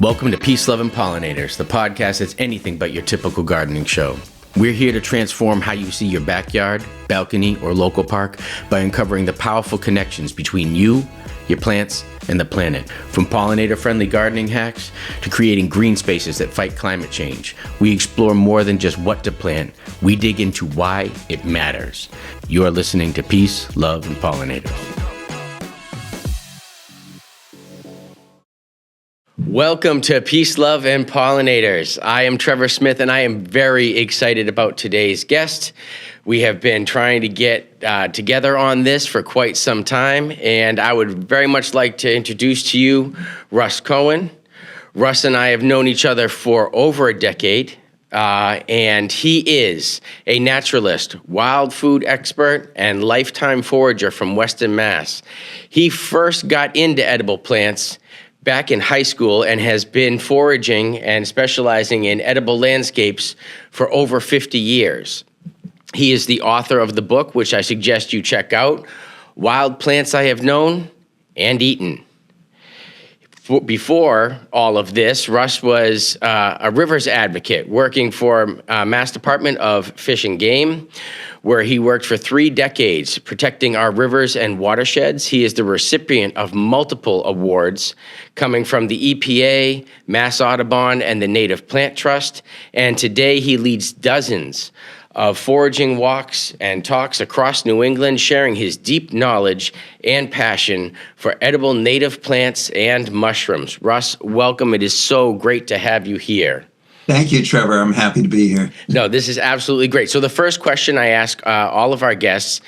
Welcome to Peace, Love, and Pollinators, the podcast that's anything but your typical gardening show. We're here to transform how you see your backyard, balcony, or local park by uncovering the powerful connections between you, your plants, and the planet. From pollinator-friendly gardening hacks to creating green spaces that fight climate change, we explore more than just what to plant. We dig into why it matters. You are listening to Peace, Love, and Pollinators. Welcome to Peace, Love, and Pollinators. I am Trevor Smith, and I am very excited about today's guest. We have been trying to get together on this for quite some time, and I would very much like to introduce to you Russ Cohen. Russ and I have known each other for over a decade, and he is a naturalist, wild food expert, and lifetime forager from Weston, Mass. He first got into edible plants back in high school and has been foraging and specializing in edible landscapes for over 50 years. He is the author of the book, which I suggest you check out, Wild Plants I Have Known and Eaten. Before all of this, Russ was a rivers advocate working for Mass Department of Fish and Game, where he worked for 3 decades protecting our rivers and watersheds. He is the recipient of multiple awards coming from the EPA, Mass Audubon, and the Native Plant Trust. And today he leads dozens of foraging walks and talks across New England, sharing his deep knowledge and passion for edible native plants and mushrooms. Russ, welcome. It is so great to have you here. Thank you, Trevor. I'm happy to be here. No, this is absolutely great. So the first question I ask all of our guests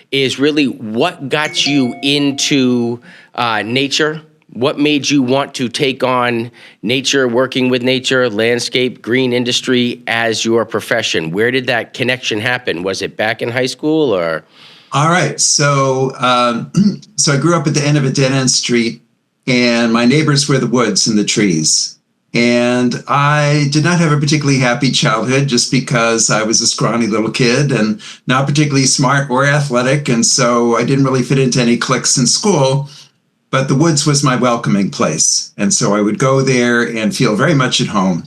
is really, what got you into nature? What made you want to take on nature, working with nature, landscape, green industry as your profession? Where did that connection happen? Was it back in high school or? All right. So I grew up at the end of a dead-end street, and my neighbors were the woods and the trees. And I did not have a particularly happy childhood just because I was a scrawny little kid and not particularly smart or athletic. And so I didn't really fit into any cliques in school, but the woods was my welcoming place. And so I would go there and feel very much at home.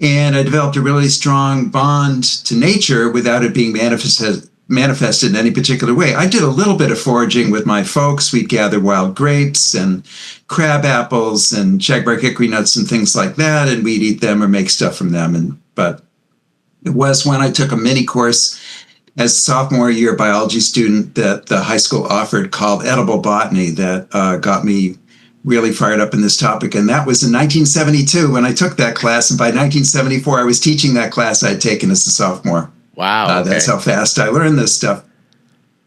And I developed a really strong bond to nature without it being manifested in any particular way. I did a little bit of foraging with my folks. We'd gather wild grapes and crab apples and shagbark hickory nuts and things like that, and we'd eat them or make stuff from them. But it was when I took a mini course as a sophomore year biology student that the high school offered called Edible Botany that got me really fired up in this topic. And that was in 1972 when I took that class. And by 1974, I was teaching that class I'd taken as a sophomore. Wow. That's how fast I learned this stuff.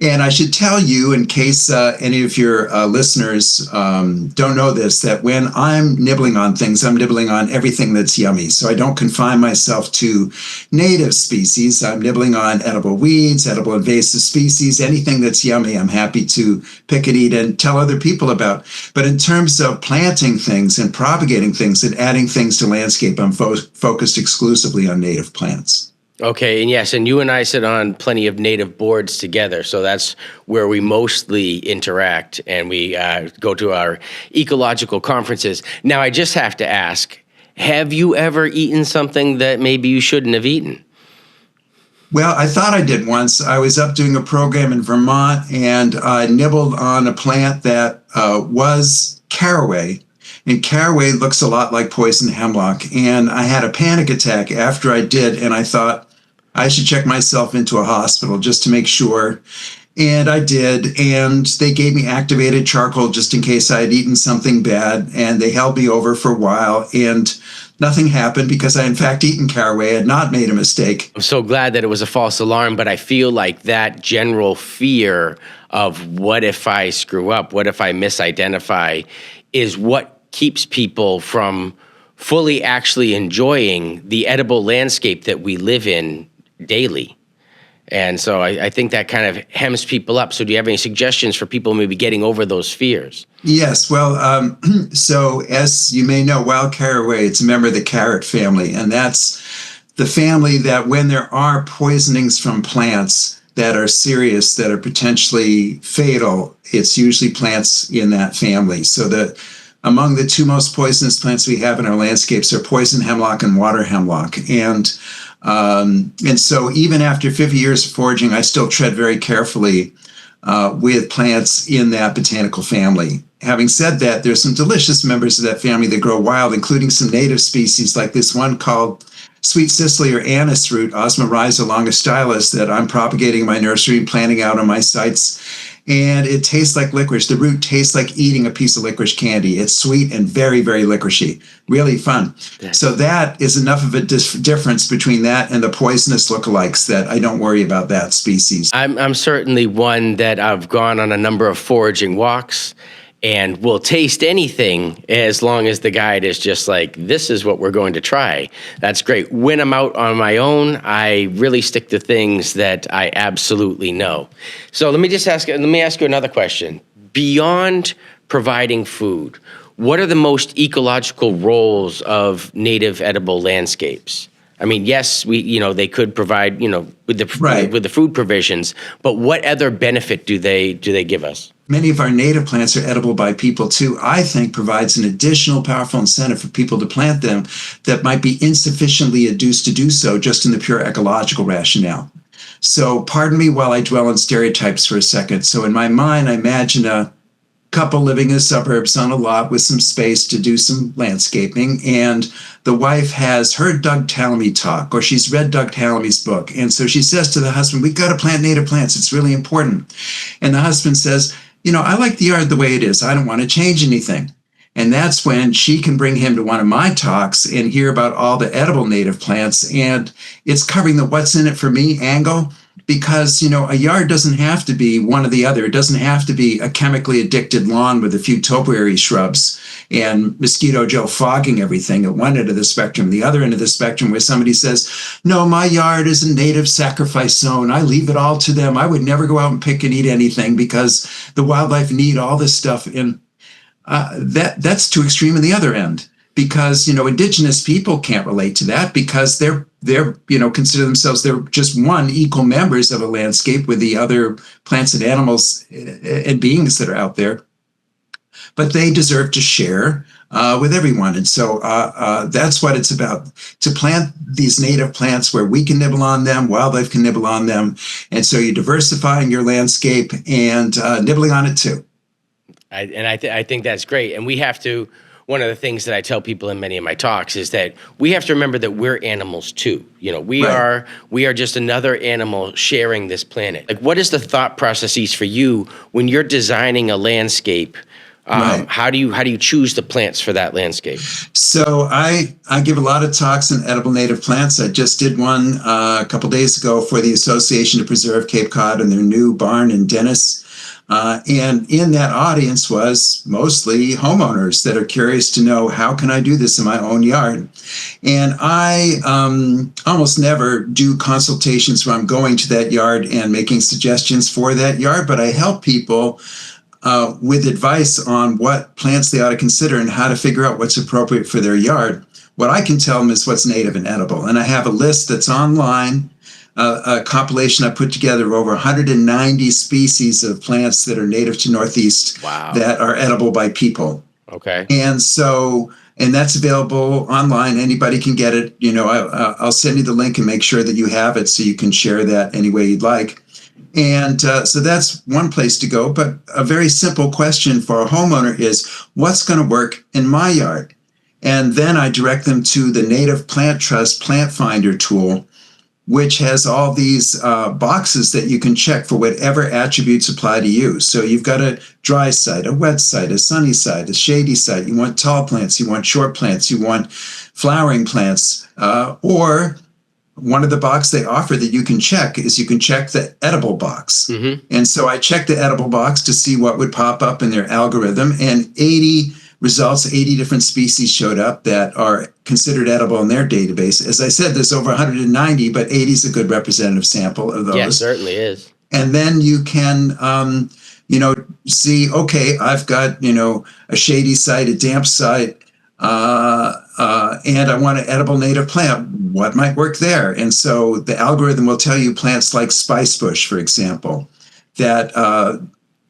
And I should tell you, in case any of your listeners don't know this, that when I'm nibbling on things, I'm nibbling on everything that's yummy. So I don't confine myself to native species. I'm nibbling on edible weeds, edible invasive species, anything that's yummy, I'm happy to pick and eat and tell other people about. But in terms of planting things and propagating things and adding things to landscape, I'm focused exclusively on native plants. Okay, and yes, and you and I sit on plenty of native boards together, so that's where we mostly interact, and we go to our ecological conferences. Now, I just have to ask, have you ever eaten something that maybe you shouldn't have eaten? Well, I thought I did once. I was up doing a program in Vermont, and I nibbled on a plant that was caraway. And caraway looks a lot like poison hemlock. And I had a panic attack after I did, and I thought I should check myself into a hospital just to make sure. And I did, and they gave me activated charcoal just in case I had eaten something bad, and they held me over for a while, and nothing happened because I, in fact, eaten caraway. I had not made a mistake. I'm so glad that it was a false alarm, but I feel like that general fear of what if I screw up, what if I misidentify, is what keeps people from fully actually enjoying the edible landscape that we live in daily. And so I think that kind of hems people up. So do you have any suggestions for people maybe getting over those fears? Yes. Well, so as you may know, wild caraway, it's a member of the carrot family. And that's the family that when there are poisonings from plants that are serious, that are potentially fatal, it's usually plants in that family. So the among the two most poisonous plants we have in our landscapes are poison hemlock and water hemlock. And so even after 50 years of foraging, I still tread very carefully with plants in that botanical family. Having said that, there's some delicious members of that family that grow wild, including some native species like this one called sweet cicely or anise root, Osma rhiza longistylis, that I'm propagating in my nursery and planting out on my sites. And it tastes like licorice. The root tastes like eating a piece of licorice candy. It's sweet and very, very licoricey. Really fun. So that is enough of a difference between that and the poisonous lookalikes that I don't worry about that species. I'm certainly one that I've gone on a number of foraging walks and will taste anything as long as the guide is just like, this is what we're going to try. That's great. When I'm out on my own, I really stick to things that I absolutely know. So let me ask you another question. Beyond providing food, what are the most ecological roles of native edible landscapes? I mean, yes, they could provide, with the food provisions, but what other benefit do they give us? Many of our native plants are edible by people too. I think provides an additional powerful incentive for people to plant them that might be insufficiently adduced to do so just in the pure ecological rationale. So pardon me while I dwell on stereotypes for a second. So in my mind, I imagine a couple living in the suburbs on a lot with some space to do some landscaping, and the wife has heard Doug Tallamy talk, or she's read Doug Tallamy's book, and so she says to the husband, "We've got to plant native plants. It's really important." And the husband says, "I like the yard the way it is. I don't want to change anything." And that's when she can bring him to one of my talks and hear about all the edible native plants, and it's covering the what's in it for me angle. Because, a yard doesn't have to be one or the other. It doesn't have to be a chemically addicted lawn with a few topiary shrubs and mosquito gel fogging everything at one end of the spectrum. The other end of the spectrum where somebody says, "No, my yard is a native sacrifice zone. I leave it all to them. I would never go out and pick and eat anything because the wildlife need all this stuff." And that's too extreme in the other end. Because indigenous people can't relate to that because they're consider themselves, they're just one, equal members of a landscape with the other plants and animals and beings that are out there, but they deserve to share with everyone. And so that's what it's about, to plant these native plants where we can nibble on them, wildlife can nibble on them, and so you're diversifying your landscape and nibbling on it too. I think that's great, and we have to. One of the things that I tell people in many of my talks is that we have to remember that we're animals too. We are just another animal sharing this planet. Like, what is the thought processes for you when you're designing a landscape? How do you choose the plants for that landscape? So I give a lot of talks on edible native plants. I just did one a couple days ago for the Association to Preserve Cape Cod and their new barn in Dennis. And in that audience was mostly homeowners that are curious to know, how can I do this in my own yard? And I almost never do consultations where I'm going to that yard and making suggestions for that yard, but I help people with advice on what plants they ought to consider and how to figure out what's appropriate for their yard. What I can tell them is what's native and edible. And I have a list that's online, a compilation I put together of over 190 species of plants that are native to Northeast that are edible by people. Okay. And that's available online. Anybody can get it. I'll send you the link and make sure that you have it so you can share that any way you'd like. And so that's one place to go. But a very simple question for a homeowner is, what's going to work in my yard? And then I direct them to the Native Plant Trust Plant Finder tool, which has all these boxes that you can check for whatever attributes apply to you. So you've got a dry site, a wet site, a sunny site, a shady site. You want tall plants, you want short plants, you want flowering plants. Or one of the boxes they offer that you can check is you can check the edible box. Mm-hmm. And so I checked the edible box to see what would pop up in their algorithm, and 80 different species showed up that are considered edible in their database. As I said, there's over 190, but 80 is a good representative sample of those. Yeah, it certainly is. And then you can, see, okay, I've got, a shady site, a damp site, and I want an edible native plant. What might work there? And so the algorithm will tell you plants like spicebush, for example, that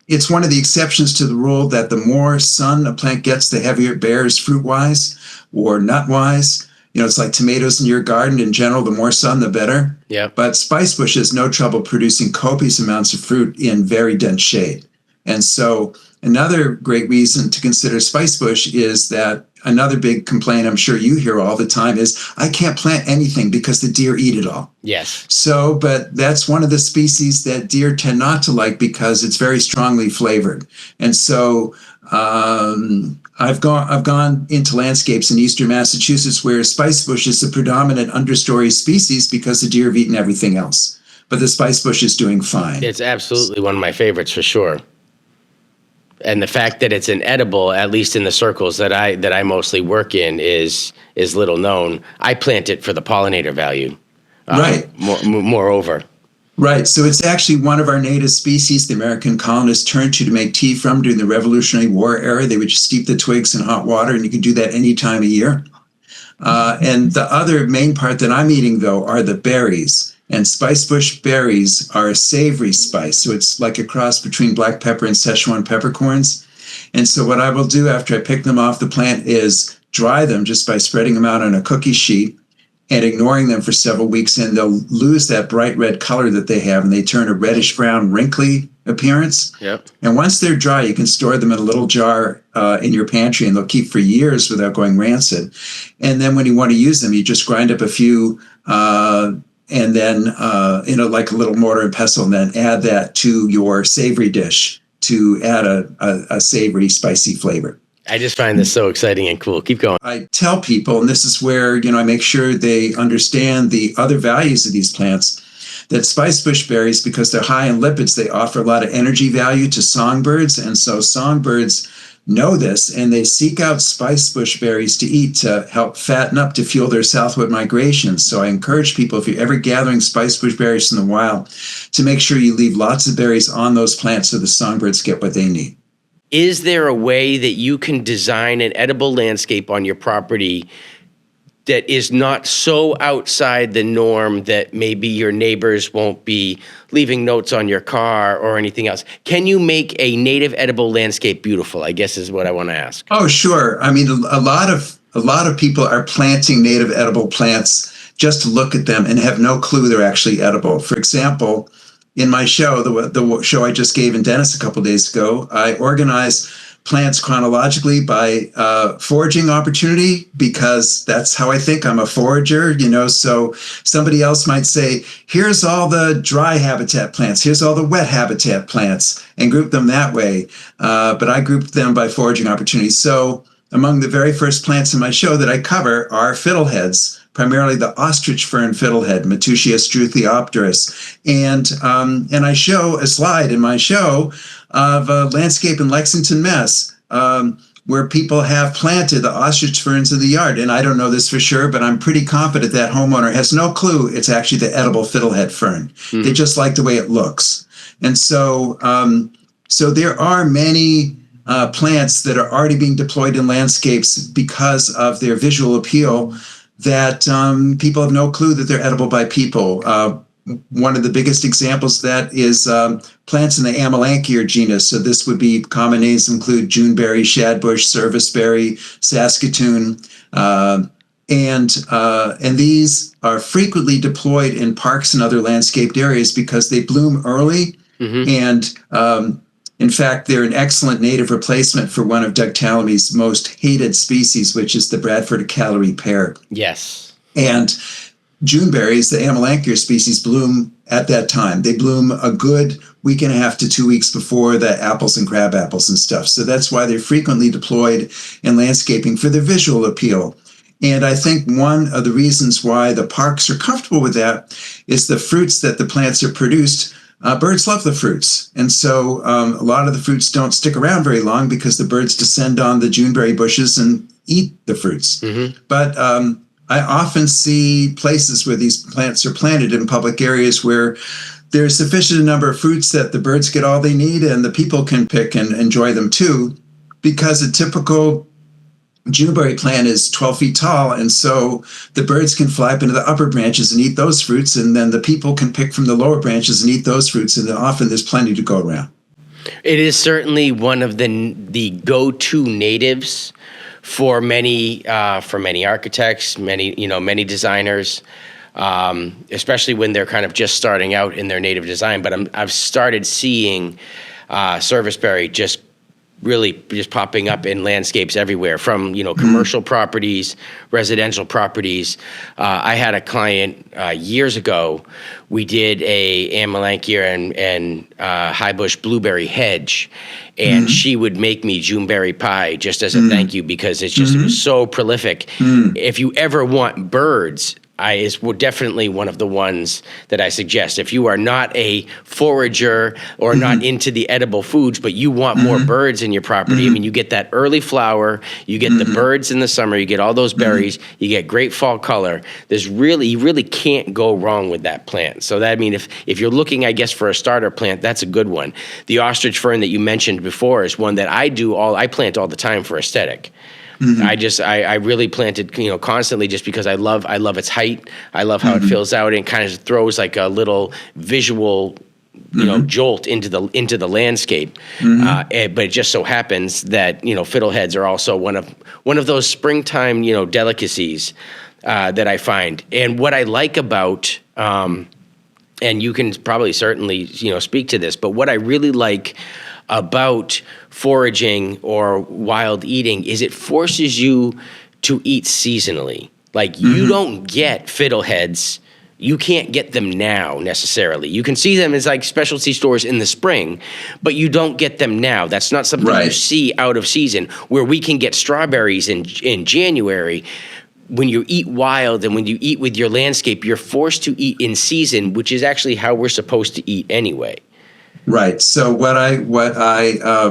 it's one of the exceptions to the rule that the more sun a plant gets, the heavier it bears fruit-wise or nut-wise. It's like tomatoes in your garden in general, the more sun, the better. Yeah. But spice bush has no trouble producing copious amounts of fruit in very dense shade. And so another great reason to consider spice bush is that another big complaint I'm sure you hear all the time is, I can't plant anything because the deer eat it all. Yes. So, but that's one of the species that deer tend not to like because it's very strongly flavored. And so I've gone into landscapes in eastern Massachusetts where spice bush is the predominant understory species because the deer have eaten everything else. But the spice bush is doing fine. It's absolutely one of my favorites for sure. And the fact that it's an edible, at least in the circles that I mostly work in, is little known. I plant it for the pollinator value. Right. Moreover. Right. So it's actually one of our native species the American colonists turned to make tea from during the Revolutionary War era. They would just steep the twigs in hot water, and you can do that any time of year. And the other main part that I'm eating, though, are the berries. And spice bush berries are a savory spice. So it's like a cross between black pepper and Szechuan peppercorns. And so what I will do after I pick them off the plant is dry them just by spreading them out on a cookie sheet and ignoring them for several weeks. And they'll lose that bright red color that they have, and they turn a reddish brown, wrinkly appearance. Yep. And once they're dry, you can store them in a little jar in your pantry, and they'll keep for years without going rancid. And then when you want to use them, you just grind up a few and then, like a little mortar and pestle, and then add that to your savory dish to add a savory, spicy flavor. I just find this so exciting and cool. Keep going. I tell people, and this is where, I make sure they understand the other values of these plants, that spice bush berries, because they're high in lipids, they offer a lot of energy value to songbirds. And so songbirds know this, and they seek out spice bush berries to eat to help fatten up to fuel their southward migrations. So I encourage people, if you're ever gathering spice bush berries in the wild, to make sure you leave lots of berries on those plants so the songbirds get what they need. Is there a way that you can design an edible landscape on your property that is not so outside the norm that maybe your neighbors won't be leaving notes on your car or anything else? Can you make a native edible landscape beautiful, I guess is what I want to ask. Oh, sure. I mean, a lot of people are planting native edible plants just to look at them and have no clue they're actually edible. For example, in my show, the show I just gave in Dennis a couple of days ago, I organized plants chronologically by foraging opportunity, because that's how I think. I'm a forager, so somebody else might say, here's all the dry habitat plants, here's all the wet habitat plants, and group them that way. But I grouped them by foraging opportunity. So among the very first plants in my show that I cover are fiddleheads, primarily the ostrich fern fiddlehead, Matutia struthiopteris. And I show a slide in my show of a landscape in Lexington, Mass, where people have planted the ostrich ferns in the yard. And I don't know this for sure, but I'm pretty confident that homeowner has no clue it's actually the edible fiddlehead fern. Mm. They just like the way it looks. And so, so there are many plants that are already being deployed in landscapes because of their visual appeal that people have no clue that they're edible by people. One of the biggest examples of that is plants in the Amelanchier genus. So this would be common names include Juneberry, Shadbush, Serviceberry, Saskatoon, and these are frequently deployed in parks and other landscaped areas because they bloom early. Mm-hmm. And in fact, they're an excellent native replacement for one of Doug Tallamy's most hated species, which is the Bradford Callery pear. Yes. And Juneberries, the Amelanchier species, bloom at that time. They bloom a good week and a half to 2 weeks before the apples and crab apples and stuff. So that's why they're frequently deployed in landscaping for their visual appeal. And I think one of the reasons why the parks are comfortable with that is the fruits that the plants are produced. Birds love the fruits. And so a lot of the fruits don't stick around very long because the birds descend on the Juneberry bushes and eat the fruits. Mm-hmm. But I often see places where these plants are planted in public areas where there's sufficient number of fruits that the birds get all they need and the people can pick and enjoy them too, because a typical Juneberry plant is 12 feet tall, and so the birds can fly up into the upper branches and eat those fruits, and then the people can pick from the lower branches and eat those fruits, and then often there's plenty to go around. It is certainly one of the go-to natives for many architects, many designers, especially when they're kind of just starting out in their native design. But I've started seeing serviceberry just popping up in landscapes everywhere, from commercial properties, residential properties. I had a client years ago. We did a Amelanchier and high bush blueberry hedge, and she would make me Juneberry pie just as a thank you, because it was so prolific. If you ever want birds, is definitely one of the ones that I suggest. If you are not a forager or not into the edible foods, but you want more birds in your property, I mean, you get that early flower, you get the birds in the summer, you get all those berries, you get great fall color. You really can't go wrong with that plant. So that, I mean, if you're looking, I guess, for a starter plant, that's a good one. The ostrich fern that you mentioned before is one that I plant all the time for aesthetic. I really plant it, constantly, just because I love its height. I love how it fills out and kind of throws like a little visual, jolt into the landscape. But it just so happens that fiddleheads are also one of those springtime delicacies that I find. And what I like about, and you can probably certainly speak to this, but what I really like about foraging or wild eating is it forces you to eat seasonally. Like, you don't get fiddleheads. You can't get them now necessarily. You can see them as like specialty stores in the spring, but you don't get them now. That's not something you see out of season, where we can get strawberries in January. When you eat wild and when you eat with your landscape, you're forced to eat in season, which is actually how we're supposed to eat anyway. Right. So what I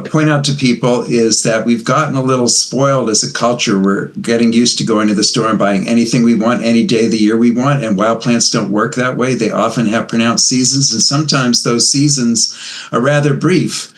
point out to people is that we've gotten a little spoiled as a culture. We're getting used to going to the store and buying anything we want any day of the year we want, and wild plants don't work that way. They often have pronounced seasons, and sometimes those seasons are rather brief.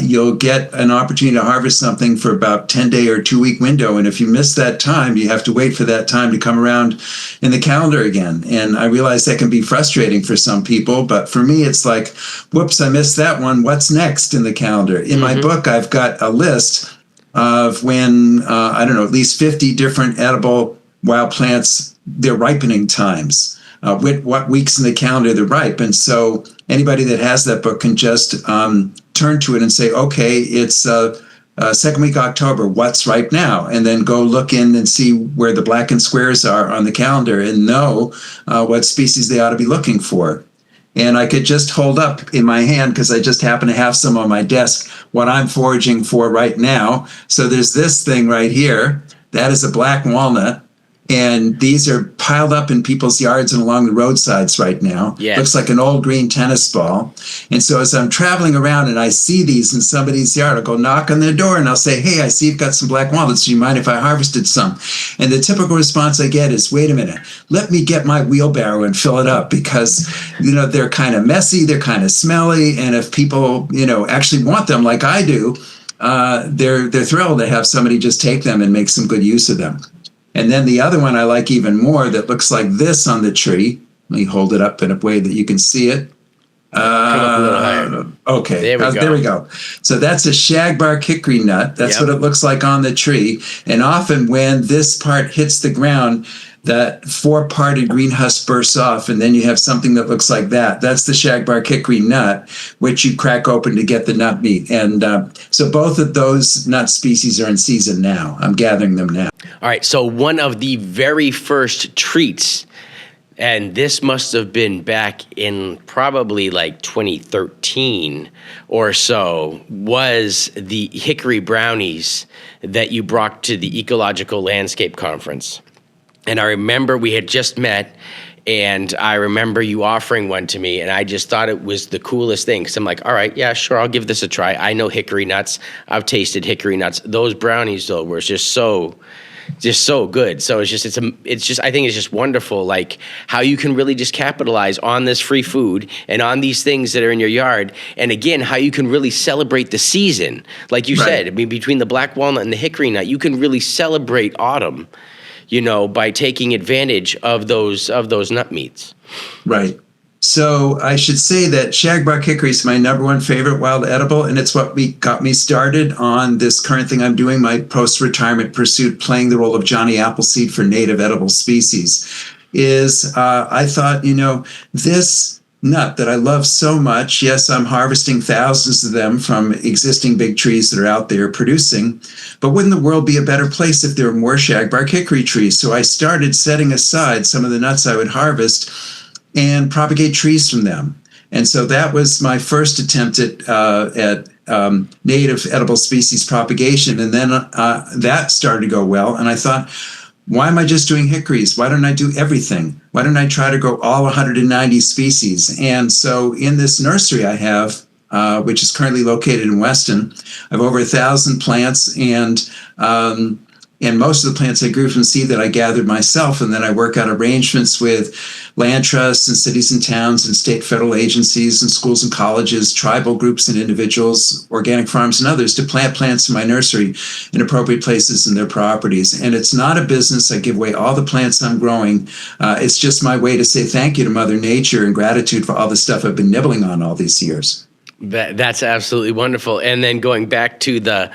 You'll get an opportunity to harvest something for about 10-day or 2-week window. And if you miss that time, you have to wait for that time to come around in the calendar again. And I realize that can be frustrating for some people, but for me, it's like, whoops, I missed that one. What's next in the calendar? In my book, I've got a list of when, at least 50 different edible wild plants, their ripening times. What weeks in the calendar they're ripe. And so anybody that has that book can just turn to it and say, okay, it's second week October, what's ripe now? And then go look in and see where the blackened squares are on the calendar and know what species they ought to be looking for. And I could just hold up in my hand, because I just happen to have some on my desk, what I'm foraging for right now. So there's this thing right here. That is a black walnut. And these are piled up in people's yards and along the roadsides right now. Yes. Looks like an old green tennis ball. And so as I'm traveling around and I see these in somebody's yard, I'll go knock on their door and I'll say, hey, I see you've got some black walnuts. Do you mind if I harvested some? And the typical response I get is, wait a minute, let me get my wheelbarrow and fill it up, because, they're kind of messy, they're kind of smelly. And if people, actually want them like I do, they're thrilled to have somebody just take them and make some good use of them. And then the other one I like even more, that looks like this on the tree. Let me hold it up in a way that you can see it. Come up a little higher. Okay, there we go. So that's a shagbark hickory nut. That's what it looks like on the tree. And often when this part hits the ground, that 4-parted green husk bursts off, and then you have something that looks like that. That's the shagbark hickory nut, which you crack open to get the nut meat. And so both of those nut species are in season now. I'm gathering them now. All right, so one of the very first treats, and this must have been back in probably like 2013 or so, was the hickory brownies that you brought to the Ecological Landscape Conference. And I remember we had just met, and I remember you offering one to me, and I just thought it was the coolest thing. Because I'm like, all right, yeah, sure, I'll give this a try. I know hickory nuts. I've tasted hickory nuts. Those brownies, though, were just so good. So I think it's just wonderful, like how you can really just capitalize on this free food and on these things that are in your yard. And again, how you can really celebrate the season. Like you said, I mean, between the black walnut and the hickory nut, you can really celebrate autumn, by taking advantage of those nut meats. Right. So I should say that shagbark hickory is my number one favorite wild edible, and it's what got me started on this current thing I'm doing, my post-retirement pursuit, playing the role of Johnny Appleseed for native edible species. I thought, this nut that I love so much, yes, I'm harvesting thousands of them from existing big trees that are out there producing, but wouldn't the world be a better place if there were more shagbark hickory trees? So I started setting aside some of the nuts I would harvest and propagate trees from them. And so that was my first attempt at native edible species propagation. And then that started to go well. And I thought, why am I just doing hickories? Why don't I do everything? Why don't I try to grow all 190 species? And so in this nursery I have, which is currently located in Weston, I have over 1,000 plants, and most of the plants I grew from seed that I gathered myself, and then I work out arrangements with land trusts and cities and towns and state federal agencies and schools and colleges, tribal groups and individuals, organic farms and others to plant plants in my nursery in appropriate places in their properties. And it's not a business. I give away all the plants I'm growing. It's just my way to say thank you to Mother Nature and gratitude for all the stuff I've been nibbling on all these years. That's absolutely wonderful. And then going back to the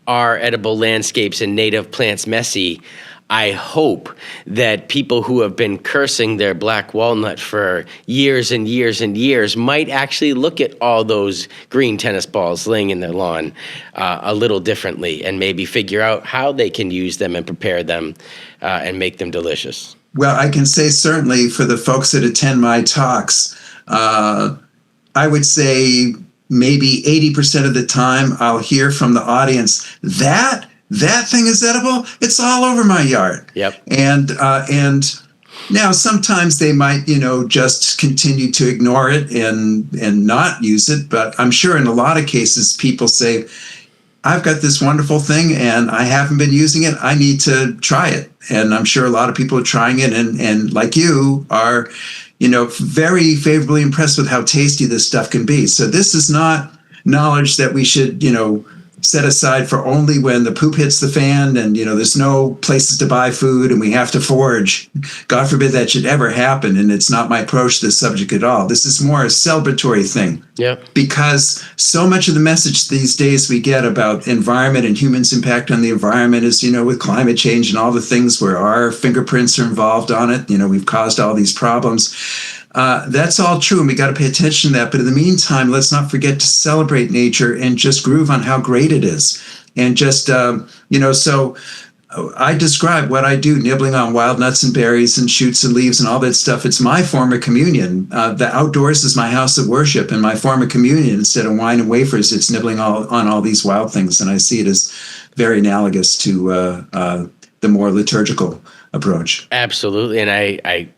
Are Edible Landscapes and Native Plants Messy? I hope that people who have been cursing their black walnut for years and years and years might actually look at all those green tennis balls laying in their lawn a little differently and maybe figure out how they can use them and prepare them and make them delicious. Well, I can say certainly for the folks that attend my talks, I would say maybe 80% of the time I'll hear from the audience, that thing is edible. It's all over my yard. Yep. And now sometimes they might, just continue to ignore it and not use it. But I'm sure in a lot of cases, people say, I've got this wonderful thing and I haven't been using it. I need to try it. And I'm sure a lot of people are trying it and like you are, very favorably impressed with how tasty this stuff can be. So this is not knowledge that we should, set aside for only when the poop hits the fan and, there's no places to buy food and we have to forage. God forbid that should ever happen. And it's not my approach to this subject at all. This is more a celebratory thing. Yeah. Because so much of the message these days we get about environment and humans' impact on the environment is, with climate change and all the things where our fingerprints are involved on it. We've caused all these problems. That's all true, and we got to pay attention to that. But in the meantime, let's not forget to celebrate nature and just groove on how great it is. And just, so I describe what I do, nibbling on wild nuts and berries and shoots and leaves and all that stuff. It's my form of communion. The outdoors is my house of worship, and my form of communion, instead of wine and wafers, it's nibbling on all these wild things. And I see it as very analogous to the more liturgical approach. Absolutely, and I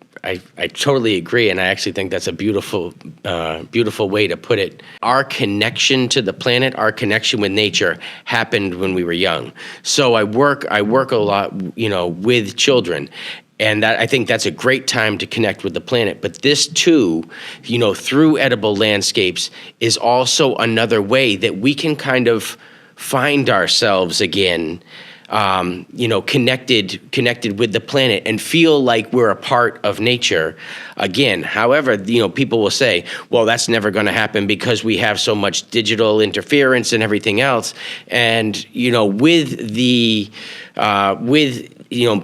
totally agree, and I actually think that's a beautiful way to put it. Our connection to the planet, our connection with nature, happened when we were young. So I work a lot, with children, and I think that's a great time to connect with the planet. But this too, through Edible Landscapes, is also another way that we can kind of find ourselves again. Connected with the planet and feel like we're a part of nature again. However, people will say, well, that's never going to happen because we have so much digital interference and everything else. And, with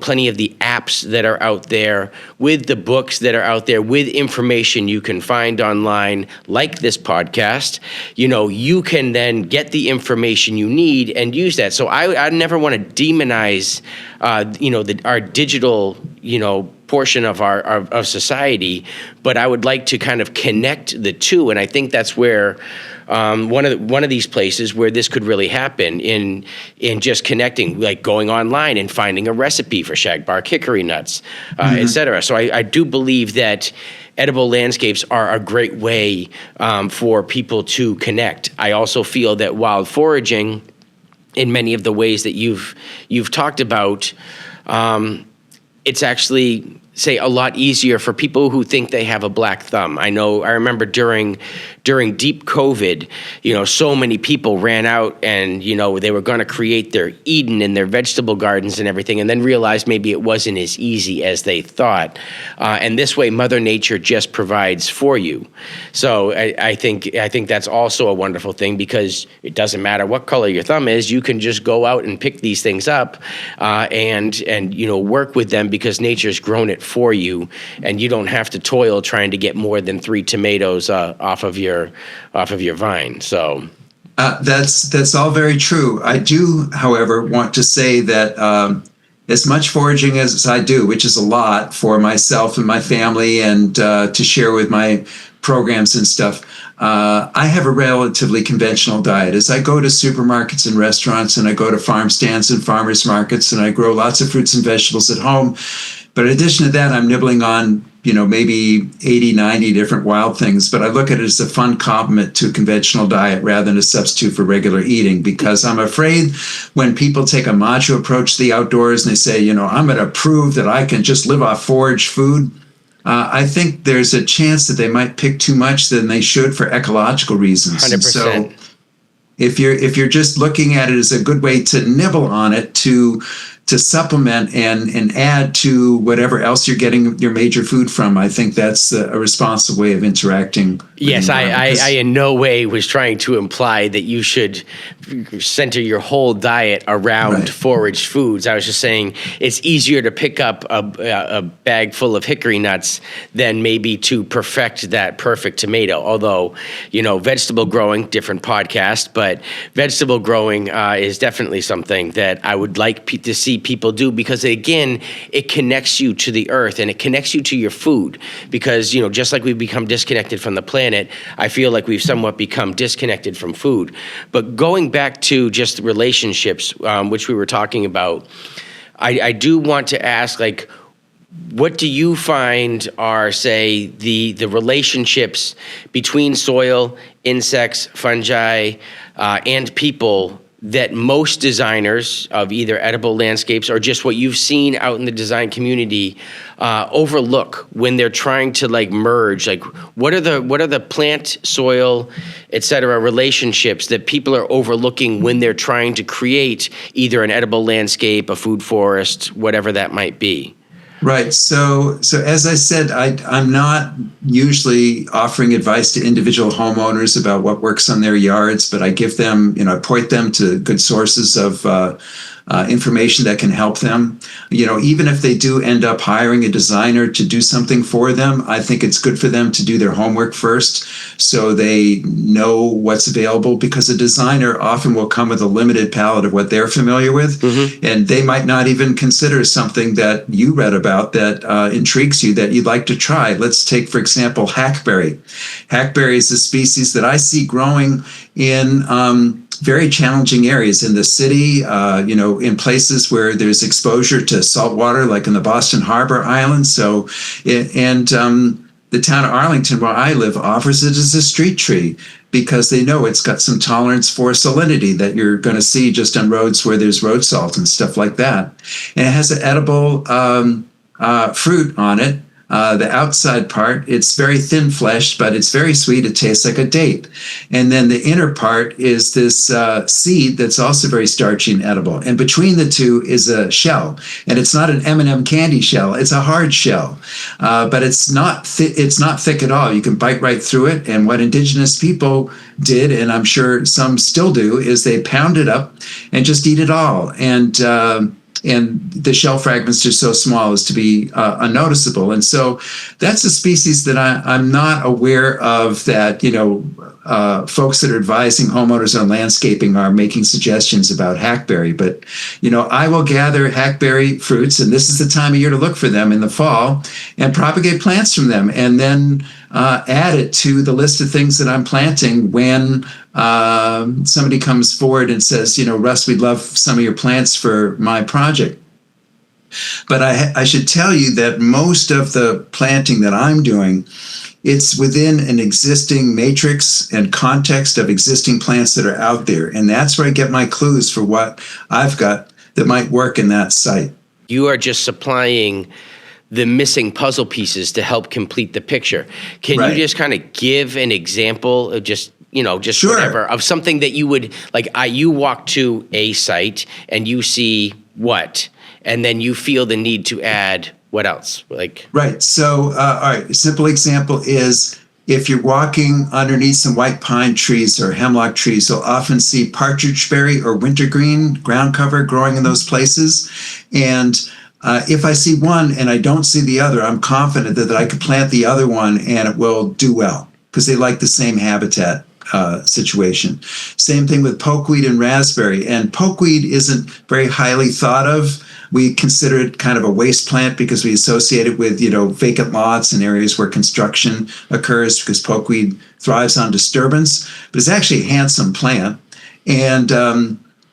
plenty of the apps that are out there, with the books that are out there, with information you can find online, like this podcast, you can then get the information you need and use that. So I never want to demonize, our digital, portion of of society, but I would like to kind of connect the two, and I think that's where one of these places where this could really happen in just connecting, like going online and finding a recipe for shagbark hickory nuts, et cetera. So I do believe that Edible Landscapes are a great way for people to connect. I also feel that wild foraging, in many of the ways that you've talked about, it's actually say a lot easier for people who think they have a black thumb. I remember during deep COVID, so many people ran out and, they were going to create their Eden in their vegetable gardens and everything, and then realized maybe it wasn't as easy as they thought. And this way, Mother Nature just provides for you. So I think that's also a wonderful thing, because it doesn't matter what color your thumb is. You can just go out and pick these things up and work with them, because nature's grown it for you, and you don't have to toil trying to get more than 3 tomatoes off of your vine. So that's all very true. I do, however, want to say that as much foraging as I do, which is a lot for myself and my family, and to share with my programs and stuff, I have a relatively conventional diet. As I go to supermarkets and restaurants, and I go to farm stands and farmers markets, and I grow lots of fruits and vegetables at home. But in addition to that, I'm nibbling on, maybe 80, 90 different wild things. But I look at it as a fun complement to a conventional diet rather than a substitute for regular eating, because I'm afraid when people take a macho approach to the outdoors and they say, I'm going to prove that I can just live off foraged food, I think there's a chance that they might pick too much than they should for ecological reasons. 100%. And so if you're just looking at it as a good way to nibble on it, to supplement and add to whatever else you're getting your major food from, I think that's a responsible way of interacting. Yes, I in no way was trying to imply that you should center your whole diet around foraged foods. I was just saying it's easier to pick up a bag full of hickory nuts than maybe to perfect that perfect tomato. Although, vegetable growing, different podcast, but vegetable growing is definitely something that I would like to see people do, because again, it connects you to the earth and it connects you to your food, because just like we've become disconnected from the planet, I feel like we've somewhat become disconnected from food. But going back to just relationships, which we were talking about, I do want to ask, what do you find are, say, the relationships between soil, insects, fungi, and people that most designers of either edible landscapes or just what you've seen out in the design community overlook when they're trying to merge? What are the plant, soil, etc. relationships that people are overlooking when they're trying to create either an edible landscape, a food forest, whatever that might be? Right. So as I said, I'm not usually offering advice to individual homeowners about what works on their yards, but I give them, I point them to good sources of information that can help them. Even if they do end up hiring a designer to do something for them, I think it's good for them to do their homework first so they know what's available, because a designer often will come with a limited palette of what they're familiar with, and they might not even consider something that you read about that intrigues you that you'd like to try. Let's take, for example, hackberry. Hackberry is a species that I see growing in very challenging areas in the city, in places where there's exposure to salt water, like in the Boston Harbor Island. So, the town of Arlington, where I live, offers it as a street tree because they know it's got some tolerance for salinity that you're going to see just on roads where there's road salt and stuff like that. And it has an edible fruit on it. The outside part, it's very thin fleshed, but it's very sweet. It tastes like a date. And then the inner part is this seed that's also very starchy and edible. And between the two is a shell. And it's not an M&M candy shell. It's a hard shell. But it's not thick at all. You can bite right through it. And what indigenous people did, and I'm sure some still do, is they pound it up and just eat it all. And the shell fragments are so small as to be unnoticeable. And so that's a species that I'm not aware of that, folks that are advising homeowners on landscaping are making suggestions about hackberry. But, I will gather hackberry fruits, and this is the time of year to look for them in the fall, and propagate plants from them, and then add it to the list of things that I'm planting when somebody comes forward and says, Russ, we'd love some of your plants for my project. But I should tell you that most of the planting that I'm doing, it's within an existing matrix and context of existing plants that are out there. And that's where I get my clues for what I've got that might work in that site. You are just supplying the missing puzzle pieces to help complete the picture. Can you just kind of give an example of just Sure. whatever, of something that you would like? You walk to a site and you see what, and then you feel the need to add what else? Right. So, all right. A simple example is if you're walking underneath some white pine trees or hemlock trees, you'll often see partridge berry or wintergreen ground cover growing in those places. And if I see one and I don't see the other, I'm confident that I could plant the other one and it will do well because they like the same habitat situation. Same thing with pokeweed and raspberry. And pokeweed isn't very highly thought of. We consider it kind of a waste plant because we associate it with, vacant lots and areas where construction occurs because pokeweed thrives on disturbance. But it's actually a handsome plant. And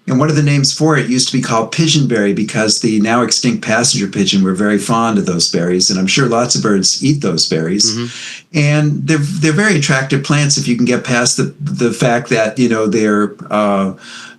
one of the names for it used to be called pigeonberry because the now extinct passenger pigeon were very fond of those berries, and I'm sure lots of birds eat those berries. Mm-hmm. And they're very attractive plants if you can get past the fact that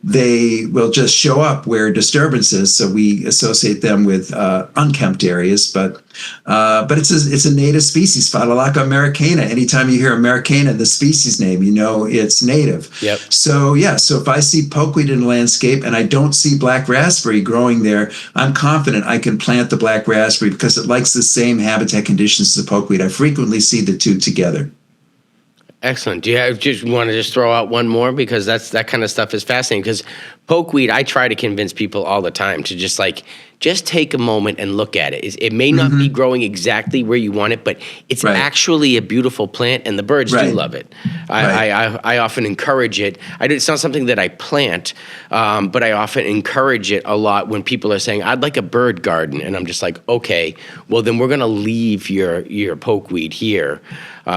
they will just show up where disturbance is. So we associate them with unkempt areas, but it's a native species, Phytolacca americana. Anytime you hear Americana, the species name, it's native. Yep. So if I see pokeweed in a landscape and I don't see black raspberry growing there, I'm confident I can plant the black raspberry because it likes the same habitat conditions as the pokeweed. I frequently see the two together. Excellent. Do you just want to throw out one more? Because that kind of stuff is fascinating. Because pokeweed, I try to convince people all the time to just take a moment and look at it. It may not be growing exactly where you want it, but it's actually a beautiful plant, and the birds do love it. I often encourage it. It's not something that I plant, but I often encourage it a lot when people are saying, I'd like a bird garden. And I'm just like, okay, well, then we're going to leave your pokeweed here.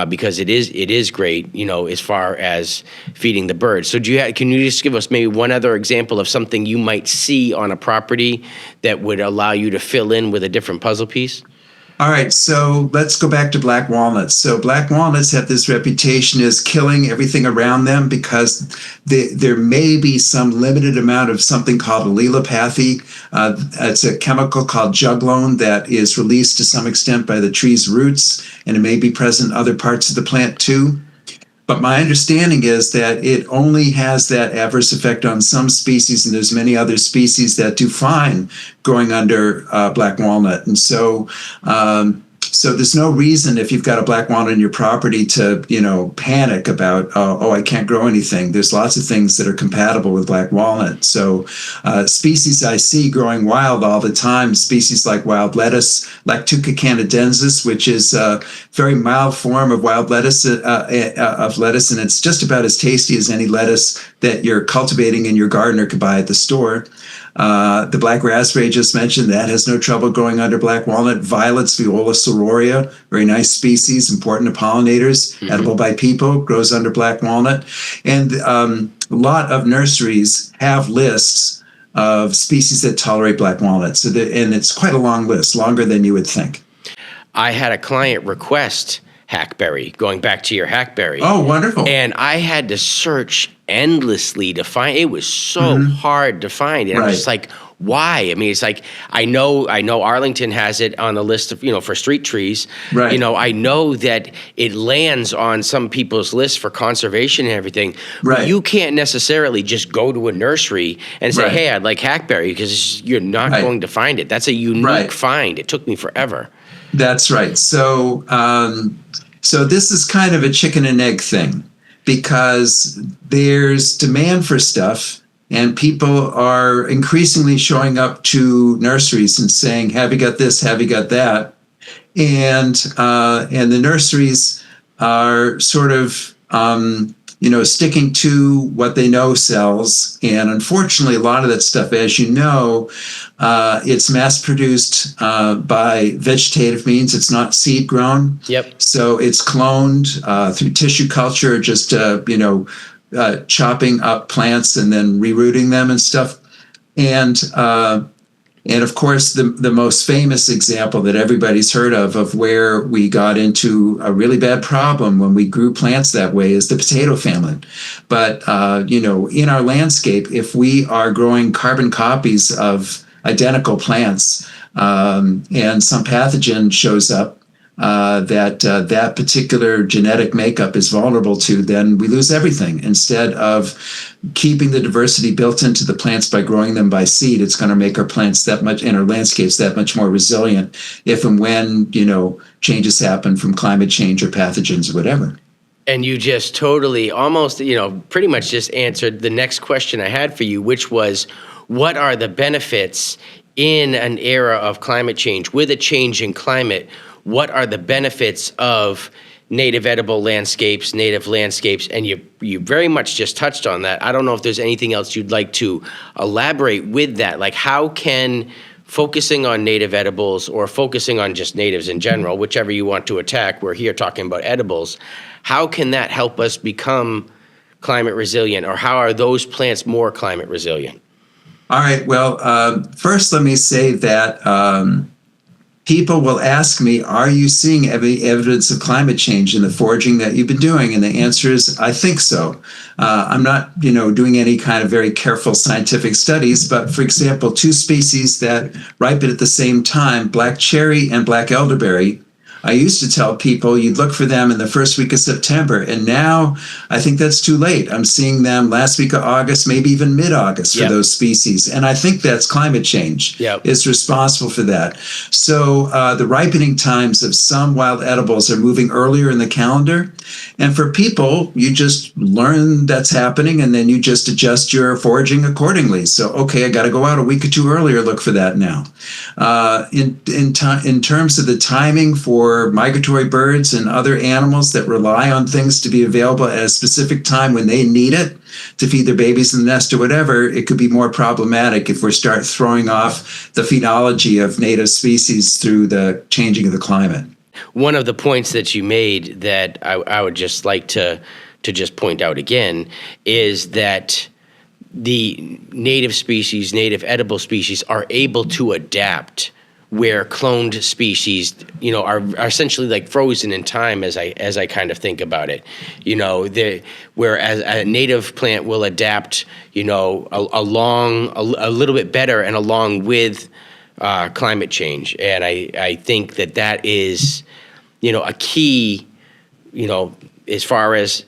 Because it is great, as far as feeding the birds. So can you just give us maybe one other example of something you might see on a property that would allow you to fill in with a different puzzle piece? All right, so let's go back to black walnuts. So black walnuts have this reputation as killing everything around them because there may be some limited amount of something called allelopathy. It's a chemical called juglone that is released to some extent by the tree's roots, and it may be present in other parts of the plant too. But my understanding is that it only has that adverse effect on some species, and there's many other species that do fine growing under black walnut. And so there's no reason if you've got a black walnut in your property to, panic about, I can't grow anything. There's lots of things that are compatible with black walnut. So species I see growing wild all the time, species like wild lettuce, Lactuca canadensis, which is a very mild form of wild lettuce, and it's just about as tasty as any lettuce that you're cultivating in your garden or could buy at the store. The black raspberry I just mentioned, that has no trouble growing under black walnut. Violets, Viola sororia, very nice species, important to pollinators, edible by people, grows under black walnut. And a lot of nurseries have lists of species that tolerate black walnut. And it's quite a long list, longer than you would think. I had a client request hackberry, going back to your hackberry. Oh, wonderful. And I had to search endlessly to find it. Was so hard to find. And I'm just like, why? I mean, it's like, I know Arlington has it on the list of, for street trees. Right. I know that it lands on some people's lists for conservation and everything. Right. But you can't necessarily just go to a nursery and say, hey, I'd like hackberry, because you're not going to find it. That's a unique find. It took me forever. That's right. So this is kind of a chicken and egg thing, because there's demand for stuff and people are increasingly showing up to nurseries and saying, have you got this? Have you got that? And the nurseries are sort of, sticking to what they know sells. And unfortunately, a lot of that stuff, as you know, it's mass produced by vegetative means. It's not seed grown. Yep. So it's cloned through tissue culture, just, chopping up plants and then rerooting them and stuff. And of course, the most famous example that everybody's heard of where we got into a really bad problem when we grew plants that way is the potato famine. But, in our landscape, if we are growing carbon copies of identical plants, and some pathogen shows up that particular genetic makeup is vulnerable to, then we lose everything. Instead of keeping the diversity built into the plants by growing them by seed, it's going to make our plants that much, and our landscapes that much more resilient if and when, changes happen from climate change or pathogens or whatever. And you just totally, almost, pretty much just answered the next question I had for you, which was, what are the benefits in an era of climate change, with a change in climate? What are the benefits of native edible landscapes, native landscapes? And you very much just touched on that. I don't know if there's anything else you'd like to elaborate with that. Like, how can focusing on native edibles, or focusing on just natives in general, whichever you want to attack, we're here talking about edibles, how can that help us become climate resilient, or how are those plants more climate resilient? All right. Well, first, let me say that people will ask me, are you seeing any evidence of climate change in the foraging that you've been doing? And the answer is, I think so. I'm not, doing any kind of very careful scientific studies, but for example, two species that ripen at the same time, black cherry and black elderberry, I used to tell people you'd look for them in the first week of September, and now I think that's too late. I'm seeing them last week of August, maybe even mid-August for those species, and I think that's climate change is responsible for that. So the ripening times of some wild edibles are moving earlier in the calendar, and for people, you just learn that's happening, and then you just adjust your foraging accordingly. So, okay, I got to go out a week or two earlier, look for that now. In terms of the timing for migratory birds and other animals that rely on things to be available at a specific time when they need it to feed their babies in the nest or whatever, it could be more problematic if we start throwing off the phenology of native species through the changing of the climate. One of the points that you made that I would just like to just point out again is that the native species, native edible species, are able to adapt, where cloned species, are essentially like frozen in time, as I kind of think about it. Whereas a native plant will adapt, a little bit better and along with climate change. And I think that is, a key, as far as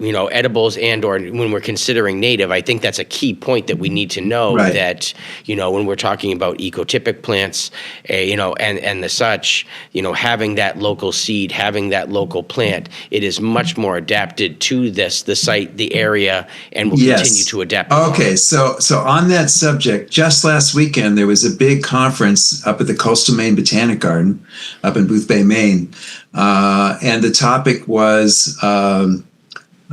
edibles and or when we're considering native. I think that's a key point that we need to know, that, when we're talking about ecotypic plants, and the such, having that local seed, having that local plant, it is much more adapted to the site, the area, and will continue to adapt. Okay, so on that subject, just last weekend, there was a big conference up at the Coastal Maine Botanic Garden up in Booth Bay, Maine. And the topic was,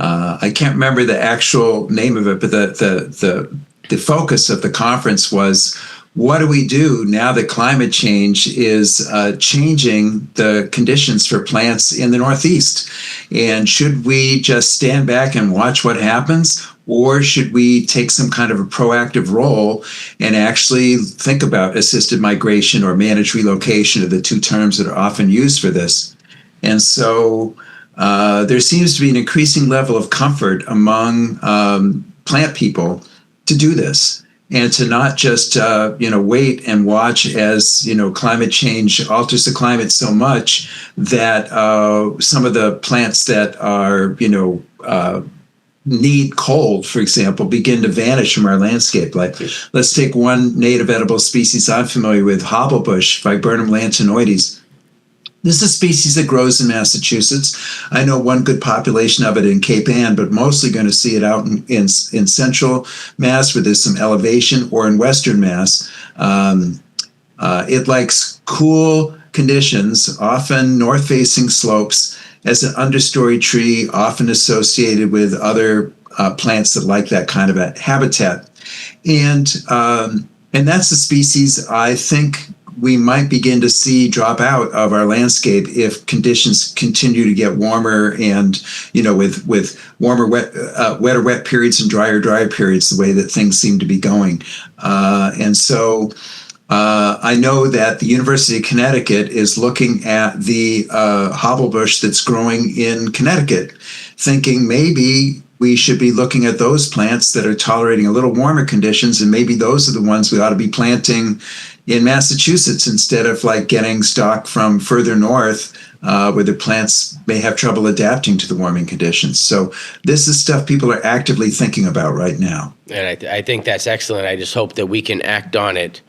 I can't remember the actual name of it, but the focus of the conference was, what do we do now that climate change is changing the conditions for plants in the Northeast? And should we just stand back and watch what happens? Or should we take some kind of a proactive role and actually think about assisted migration or managed relocation, are the two terms that are often used for this? And so there seems to be an increasing level of comfort among plant people to do this, and to not just wait and watch as climate change alters the climate so much that some of the plants that are need cold, for example, begin to vanish from our landscape. Like, let's take one native edible species I'm familiar with, hobblebush, Viburnum lanthanoides. This is a species that grows in Massachusetts. I know one good population of it in Cape Ann, but mostly going to see it out in central Mass where there's some elevation, or in western Mass. It likes cool conditions, often north-facing slopes, as an understory tree, often associated with other plants that like that kind of a habitat. And that's the species I think we might begin to see drop out of our landscape if conditions continue to get warmer, and with warmer wetter wet periods and drier dry periods, the way that things seem to be going. And so I know that the University of Connecticut is looking at the hobblebush that's growing in Connecticut, thinking maybe we should be looking at those plants that are tolerating a little warmer conditions, and maybe those are the ones we ought to be planting in Massachusetts instead of like getting stock from further north, where the plants may have trouble adapting to the warming conditions. So this is stuff people are actively thinking about right now. And I think that's excellent. I just hope that we can act on it,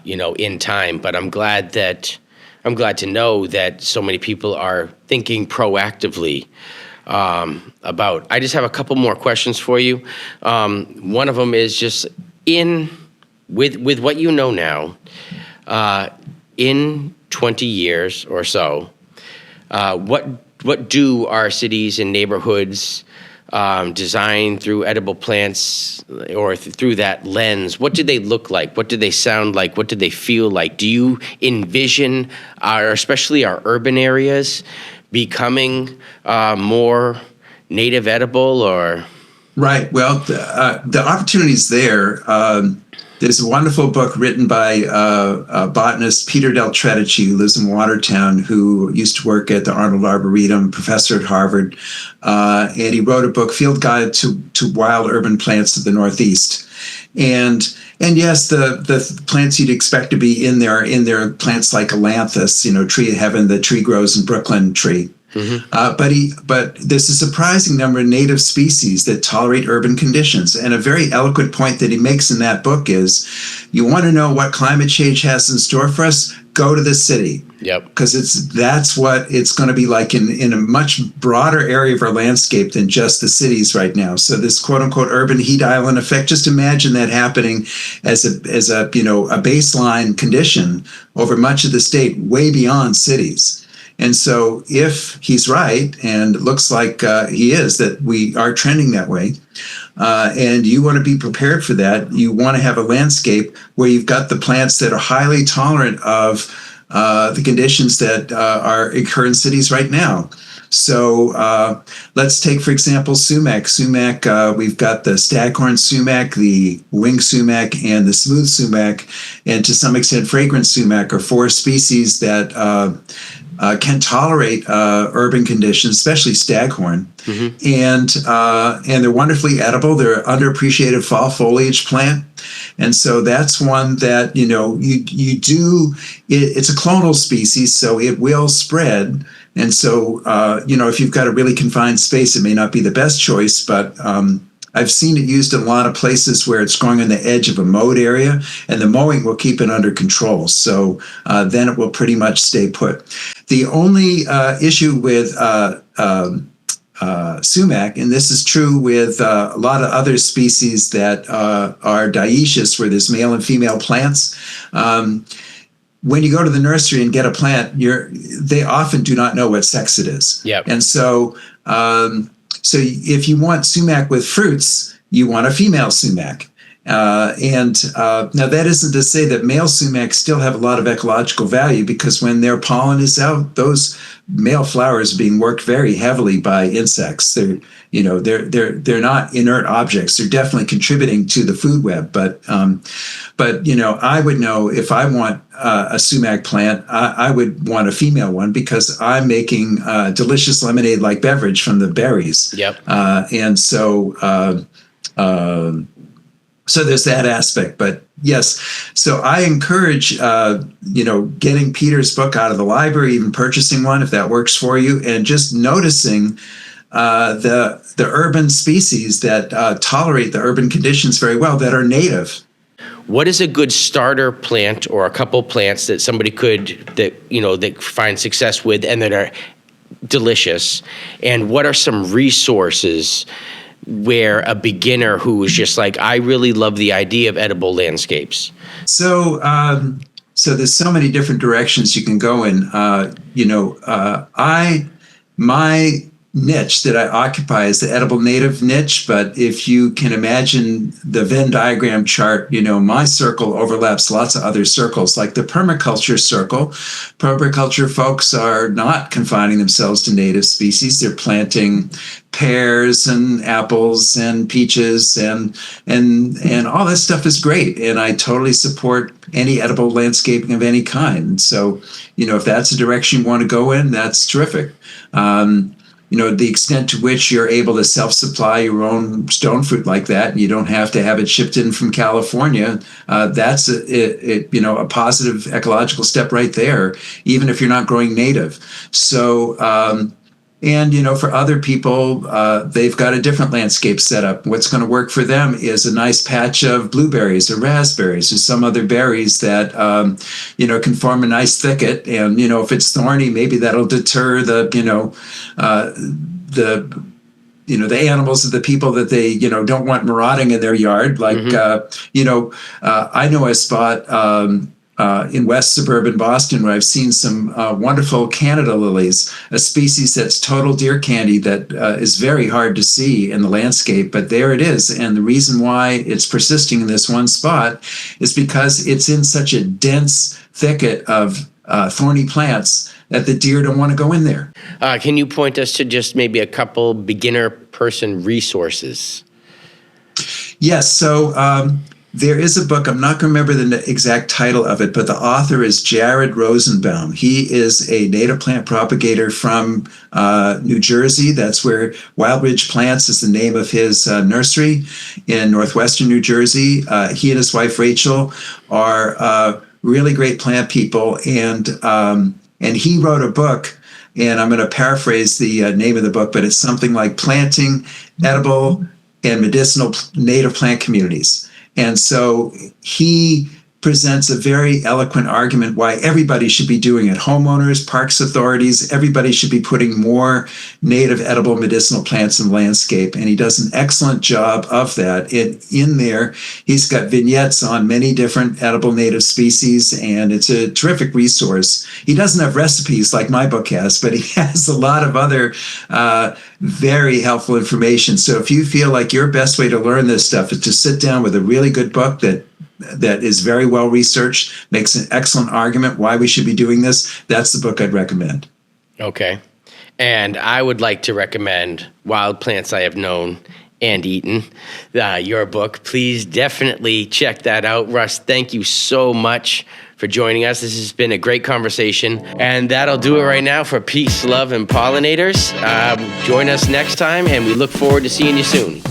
in time. But I'm glad to know that so many people are thinking proactively about. I just have a couple more questions for you. One of them is just with what you know now, in 20 years or so, what do our cities and neighborhoods designed through edible plants or through that lens, what do they look like? What do they sound like? What do they feel like? Do you envision especially our urban areas, becoming more native edible or? Right. Well, the opportunity's there. There's a wonderful book written by botanist Peter Del Tredici, who lives in Watertown, who used to work at the Arnold Arboretum, professor at Harvard. And he wrote a book, Field Guide to Wild Urban Plants of the Northeast. And yes, the plants you'd expect to be in there plants like Ailanthus, tree of heaven, the tree grows in Brooklyn tree. Mm-hmm. But there's a surprising number of native species that tolerate urban conditions. And a very eloquent point that he makes in that book is, you want to know what climate change has in store for us? Go to the city. Yep. Because that's what it's going to be like in a much broader area of our landscape than just the cities right now. So this quote unquote urban heat island effect, just imagine that happening as a baseline condition over much of the state, way beyond cities. And so if he's right, and it looks like he is, that we are trending that way, and you want to be prepared for that, you want to have a landscape where you've got the plants that are highly tolerant of the conditions that occur in cities right now. So let's take, for example, sumac. Sumac, we've got the staghorn sumac, the wing sumac, and the smooth sumac, and to some extent fragrant sumac are four species that can tolerate urban conditions, especially staghorn. Mm-hmm. And they're wonderfully edible. They're underappreciated fall foliage plant. And so that's one that, you do, it's a clonal species, so it will spread. And so, if you've got a really confined space, it may not be the best choice, but I've seen it used in a lot of places where it's growing on the edge of a mowed area, and the mowing will keep it under control. So then it will pretty much stay put. The only issue with sumac, and this is true with a lot of other species that are dioecious, where there's male and female plants, when you go to the nursery and get a plant, they often do not know what sex it is. Yep. And so if you want sumac with fruits, you want a female sumac. Now that isn't to say that male sumacs still have a lot of ecological value, because when their pollen is out, those male flowers are being worked very heavily by insects. They're not inert objects. They're definitely contributing to the food web. But I would know if I want a sumac plant, I would want a female one, because I'm making delicious lemonade-like beverage from the berries. Yep. So there's that aspect. But yes, so I encourage, getting Peter's book out of the library, even purchasing one if that works for you, and just noticing the urban species that tolerate the urban conditions very well, that are native. What is a good starter plant or a couple plants that somebody that find success with and that are delicious? And what are some resources where a beginner who is just like, I really love the idea of edible landscapes? So there's so many different directions you can go in. My niche that I occupy is the edible native niche, but if you can imagine the Venn diagram chart, my circle overlaps lots of other circles, like the permaculture circle. Permaculture folks are not confining themselves to native species. They're planting pears and apples and peaches and all that stuff is great. And I totally support any edible landscaping of any kind. So, if that's the direction you want to go in, that's terrific. the extent to which you're able to self-supply your own stone fruit like that, and you don't have to have it shipped in from California, that's a positive ecological step right there, even if you're not growing native. So, and, for other people, they've got a different landscape setup. What's going to work for them is a nice patch of blueberries or raspberries or some other berries that, can form a nice thicket. And, if it's thorny, maybe that'll deter the animals of the people that they, don't want marauding in their yard. Like, I know a spot in west suburban Boston where I've seen some wonderful Canada lilies, a species that's total deer candy that is very hard to see in the landscape, but there it is. And the reason why it's persisting in this one spot is because it's in such a dense thicket of thorny plants that the deer don't want to go in there. Can you point us to just maybe a couple beginner person resources? Yes. So there is a book, I'm not going to remember the exact title of it, but the author is Jared Rosenbaum. He is a native plant propagator from New Jersey. That's where Wild Ridge Plants is the name of his nursery in northwestern New Jersey. He and his wife, Rachel, are really great plant people. And he wrote a book, and I'm going to paraphrase the name of the book, but it's something like Planting Edible and Medicinal Native Plant Communities. And so he presents a very eloquent argument why everybody should be doing it. Homeowners, parks authorities, everybody should be putting more native edible medicinal plants in the landscape. And he does an excellent job of that. In there, he's got vignettes on many different edible native species, and it's a terrific resource. He doesn't have recipes like my book has, but he has a lot of other very helpful information. So if you feel like your best way to learn this stuff is to sit down with a really good book that is very well researched, makes an excellent argument why we should be doing this, that's the book I'd recommend. Okay. And I would like to recommend Wild Plants I Have Known and Eaten, your book. Please definitely check that out. Russ, thank you so much for joining us. This has been a great conversation. And that'll do it right now for Peace, Love, and Pollinators. Join us next time, and we look forward to seeing you soon.